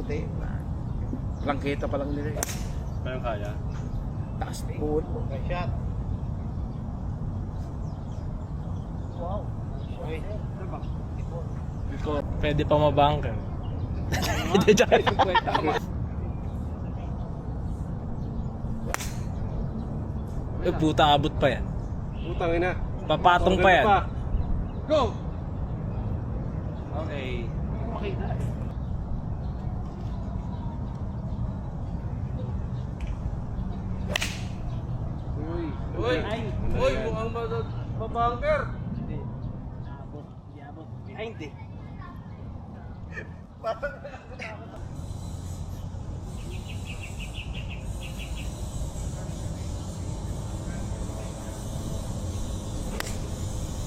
Hindi. Langketa pa lang nila eh. Kayang kaya. Taas na eh. Okay, shot. Wow. Okay. Pwede pa mabangker. Hindi dyan. Puta, abot pa yan. Putang ina. Papatong pa yan. Go! Okay. Makita eh. Uy! Uy! Mukhang babangker! Hindi. Abot. Hindi abot. Behind eh.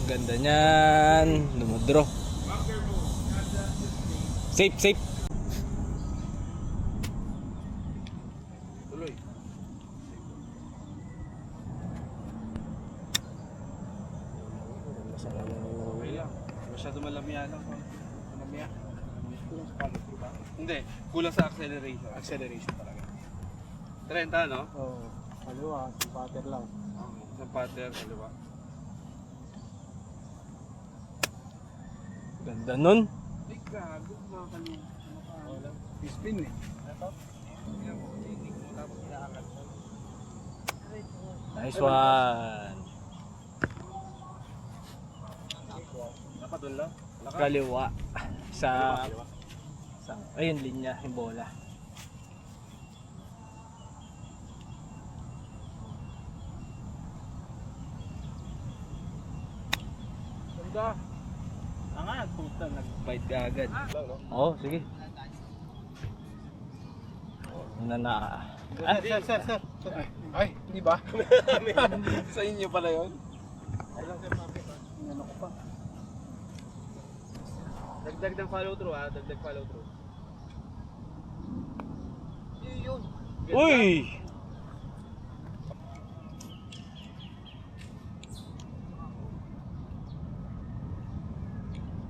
Ang ganda niyan. Dumudro. Safe, safe. Tuloy. Okay lang. Masyado malamiya lang. Malamiya. Kulang sa quality ba? Hindi. Kulang sa acceleration. Acceleration talaga. 30, no? Oo. Kaliwa. Patter lang. Sa pattern, kaliwa. Ganda nun. Ay, gago. Makakalimutan. Spin eh. Nice one. Dapat doon lang. Kaliwa. Sa ayun, linya, yung bola. Ganda. Angat, puta, nag-bite ka agad. Lang, no? Oo, sige. Sir. Ay, hindi ba? Sa inyo pala yun? Ay lang sir, mapit. Ano ko pa? Dagdag ng follow through ha, dagdag follow through. Yun. Uy!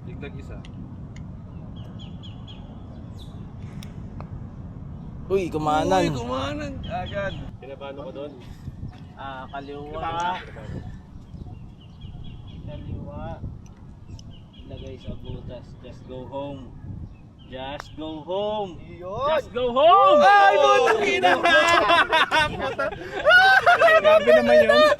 Dagdag isa. Uy, kumanan. Uy, kumanan. Agad. Pinabano ko doon? Kaliwa. Kaliwa. Ilagay sa butas. Just go home. Just go home. Yun. Just go home! Ay, putang ina! Grabe naman yun.